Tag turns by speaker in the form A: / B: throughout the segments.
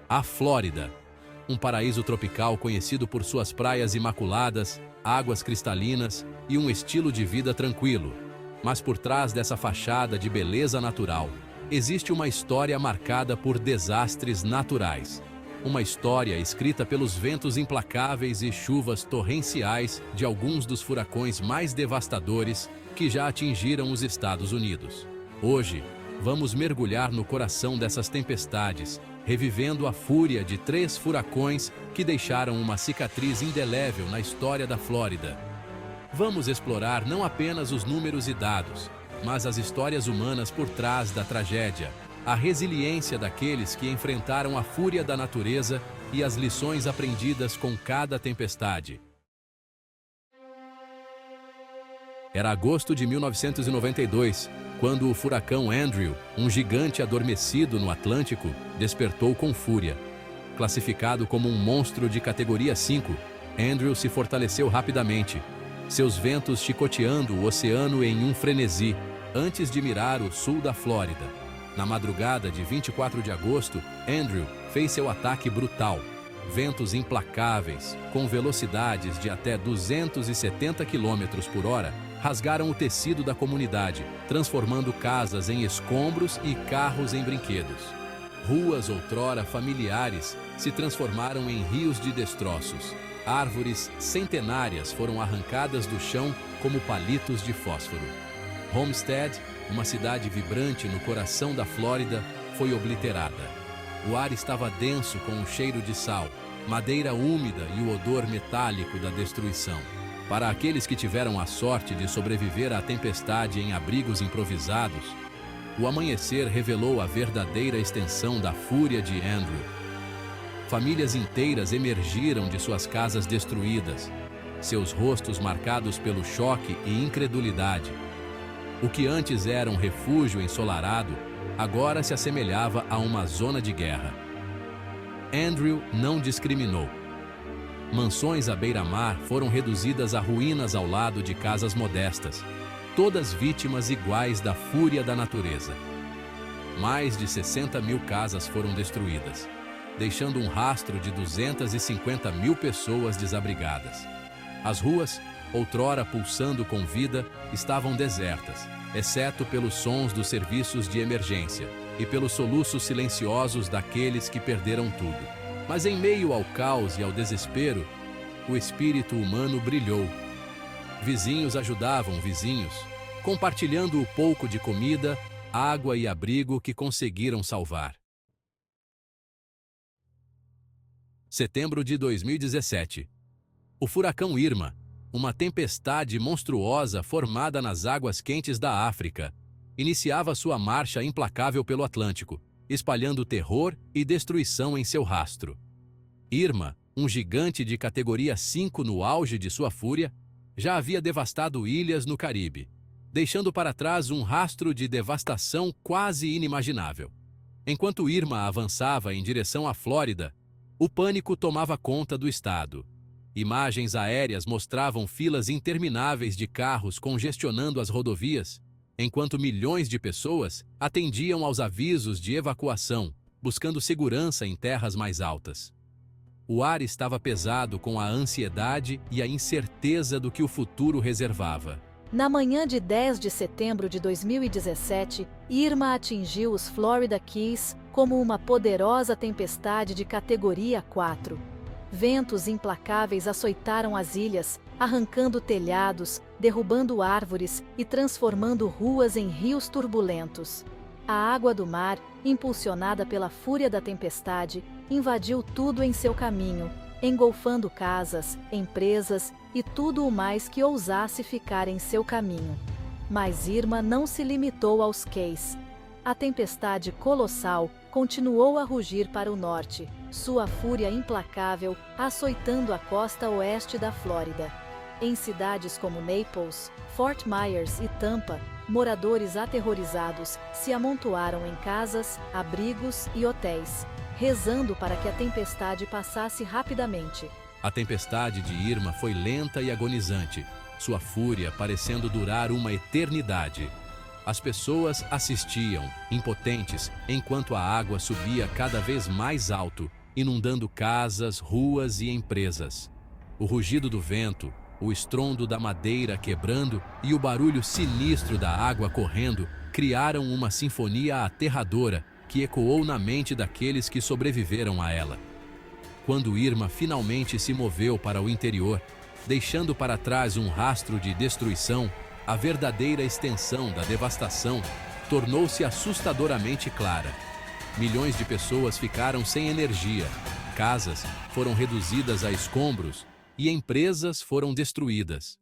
A: A Flórida, um paraíso tropical conhecido por suas praias imaculadas, águas cristalinas e um estilo de vida tranquilo. Mas por trás dessa fachada de beleza natural, existe uma história marcada por desastres naturais. Uma história escrita pelos ventos implacáveis e chuvas torrenciais de alguns dos furacões mais devastadores que já atingiram os Estados Unidos. Hoje, vamos mergulhar no coração dessas tempestades, revivendo a fúria de 3 furacões que deixaram uma cicatriz indelével na história da Flórida. Vamos explorar não apenas os números e dados, mas as histórias humanas por trás da tragédia, a resiliência daqueles que enfrentaram a fúria da natureza e as lições aprendidas com cada tempestade. Era agosto de 1992, quando o furacão Andrew, um gigante adormecido no Atlântico, despertou com fúria. Classificado como um monstro de categoria 5, Andrew se fortaleceu rapidamente, seus ventos chicoteando o oceano em um frenesi, antes de mirar o sul da Flórida. Na madrugada de 24 de agosto, Andrew fez seu ataque brutal. Ventos implacáveis, com velocidades de até 270 km por hora, rasgaram o tecido da comunidade, transformando casas em escombros e carros em brinquedos. Ruas outrora familiares se transformaram em rios de destroços. Árvores centenárias foram arrancadas do chão como palitos de fósforo. Homestead, uma cidade vibrante no coração da Flórida, foi obliterada. O ar estava denso com o cheiro de sal, madeira úmida e o odor metálico da destruição. Para aqueles que tiveram a sorte de sobreviver à tempestade em abrigos improvisados, o amanhecer revelou a verdadeira extensão da fúria de Andrew. Famílias inteiras emergiram de suas casas destruídas, seus rostos marcados pelo choque e incredulidade. O que antes era um refúgio ensolarado, agora se assemelhava a uma zona de guerra. Andrew não discriminou. Mansões à beira-mar foram reduzidas a ruínas ao lado de casas modestas, todas vítimas iguais da fúria da natureza. Mais de 60 mil casas foram destruídas, deixando um rastro de 250 mil pessoas desabrigadas. As ruas, outrora pulsando com vida, estavam desertas, exceto pelos sons dos serviços de emergência e pelos soluços silenciosos daqueles que perderam tudo. Mas em meio ao caos e ao desespero, o espírito humano brilhou. Vizinhos ajudavam vizinhos, compartilhando o pouco de comida, água e abrigo que conseguiram salvar. Setembro de 2017. O furacão Irma, uma tempestade monstruosa formada nas águas quentes da África, iniciava sua marcha implacável pelo Atlântico, espalhando terror e destruição em seu rastro. Irma, um gigante de categoria 5 no auge de sua fúria, já havia devastado ilhas no Caribe, deixando para trás um rastro de devastação quase inimaginável. Enquanto Irma avançava em direção à Flórida, o pânico tomava conta do estado. Imagens aéreas mostravam filas intermináveis de carros congestionando as rodovias, enquanto milhões de pessoas atendiam aos avisos de evacuação, buscando segurança em terras mais altas. O ar estava pesado com a ansiedade e a incerteza do que o futuro reservava.
B: Na manhã de 10 de setembro de 2017, Irma atingiu os Florida Keys como uma poderosa tempestade de categoria 4. Ventos implacáveis açoitaram as ilhas, arrancando telhados, derrubando árvores e transformando ruas em rios turbulentos. A água do mar, impulsionada pela fúria da tempestade, invadiu tudo em seu caminho, engolfando casas, empresas e tudo o mais que ousasse ficar em seu caminho. Mas Irma não se limitou aos Keys. A tempestade colossal continuou a rugir para o norte, sua fúria implacável açoitando a costa oeste da Flórida. Em cidades como Naples, Fort Myers e Tampa, moradores aterrorizados se amontoaram em casas, abrigos e hotéis, rezando para que a tempestade passasse rapidamente.
A: A tempestade de Irma foi lenta e agonizante, sua fúria parecendo durar uma eternidade. As pessoas assistiam, impotentes, enquanto a água subia cada vez mais alto, inundando casas, ruas e empresas. O rugido do vento, o estrondo da madeira quebrando e o barulho sinistro da água correndo criaram uma sinfonia aterradora que ecoou na mente daqueles que sobreviveram a ela. Quando Irma finalmente se moveu para o interior, deixando para trás um rastro de destruição, a verdadeira extensão da devastação tornou-se assustadoramente clara. Milhões de pessoas ficaram sem energia, casas foram reduzidas a escombros e empresas foram destruídas.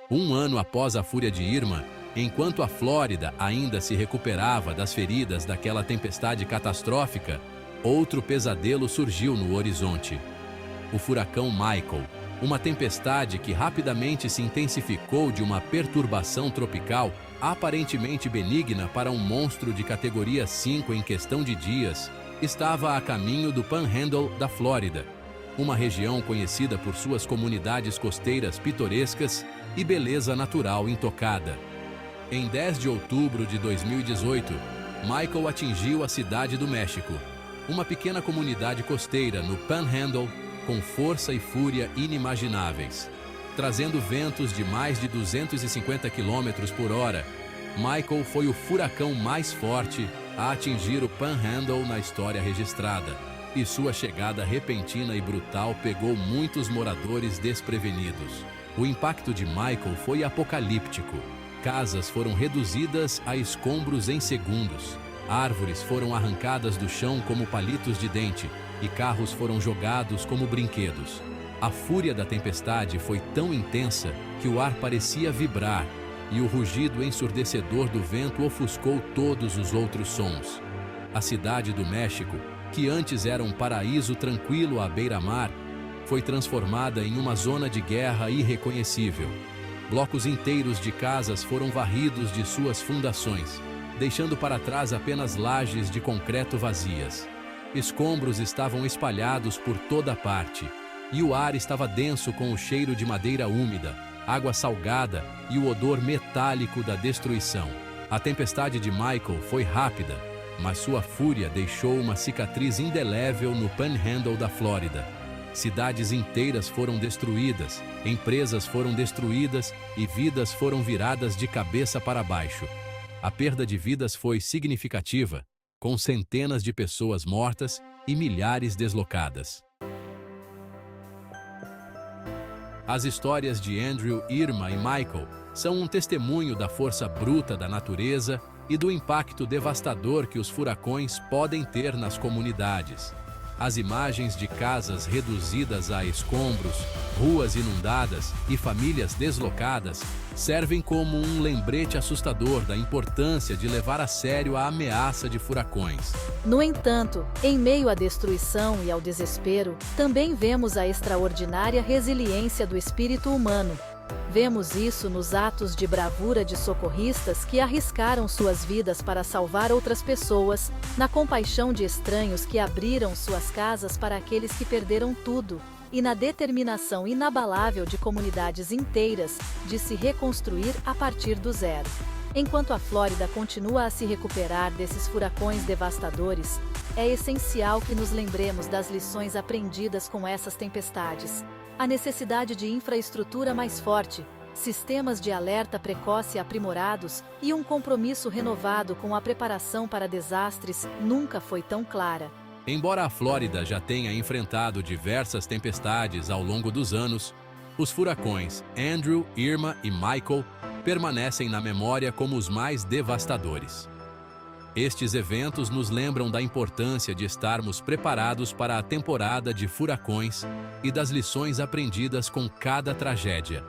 A: Um ano após a fúria de Irma, enquanto a Flórida ainda se recuperava das feridas daquela tempestade catastrófica, outro pesadelo surgiu no horizonte. O furacão Michael, uma tempestade que rapidamente se intensificou de uma perturbação tropical aparentemente benigna para um monstro de categoria 5 em questão de dias, estava a caminho do Panhandle da Flórida, uma região conhecida por suas comunidades costeiras pitorescas e beleza natural intocada. Em 10 de outubro de 2018, Michael atingiu a cidade do México, uma pequena comunidade costeira no Panhandle com força e fúria inimagináveis. Trazendo ventos de mais de 250 km por hora, Michael foi o furacão mais forte a atingir o Panhandle na história registrada, e sua chegada repentina e brutal pegou muitos moradores desprevenidos. O impacto de Michael foi apocalíptico. Casas foram reduzidas a escombros em segundos. Árvores foram arrancadas do chão como palitos de dente e carros foram jogados como brinquedos. A fúria da tempestade foi tão intensa que o ar parecia vibrar e o rugido ensurdecedor do vento ofuscou todos os outros sons. A cidade do México, que antes era um paraíso tranquilo à beira-mar, foi transformada em uma zona de guerra irreconhecível. Blocos inteiros de casas foram varridos de suas fundações, deixando para trás apenas lajes de concreto vazias. Escombros estavam espalhados por toda parte, e o ar estava denso com o cheiro de madeira úmida, água salgada e o odor metálico da destruição. A tempestade de Michael foi rápida, mas sua fúria deixou uma cicatriz indelével no Panhandle da Flórida. Cidades inteiras foram destruídas, empresas foram destruídas e vidas foram viradas de cabeça para baixo. A perda de vidas foi significativa, com centenas de pessoas mortas e milhares deslocadas. As histórias de Andrew, Irma e Michael são um testemunho da força bruta da natureza e do impacto devastador que os furacões podem ter nas comunidades. As imagens de casas reduzidas a escombros, ruas inundadas e famílias deslocadas servem como um lembrete assustador da importância de levar a sério a ameaça de furacões.
B: No entanto, em meio à destruição e ao desespero, também vemos a extraordinária resiliência do espírito humano. Vemos isso nos atos de bravura de socorristas que arriscaram suas vidas para salvar outras pessoas, na compaixão de estranhos que abriram suas casas para aqueles que perderam tudo, e na determinação inabalável de comunidades inteiras de se reconstruir a partir do zero. Enquanto a Flórida continua a se recuperar desses furacões devastadores, é essencial que nos lembremos das lições aprendidas com essas tempestades. A necessidade de infraestrutura mais forte, sistemas de alerta precoce aprimorados e um compromisso renovado com a preparação para desastres nunca foi tão clara.
A: Embora a Flórida já tenha enfrentado diversas tempestades ao longo dos anos, os furacões Andrew, Irma e Michael permanecem na memória como os mais devastadores. Estes eventos nos lembram da importância de estarmos preparados para a temporada de furacões e das lições aprendidas com cada tragédia.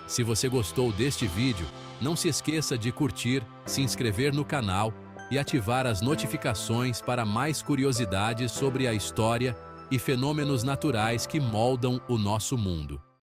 A: Se você gostou deste vídeo, não se esqueça de curtir, se inscrever no canal e ativar as notificações para mais curiosidades sobre a história e fenômenos naturais que moldam o nosso mundo.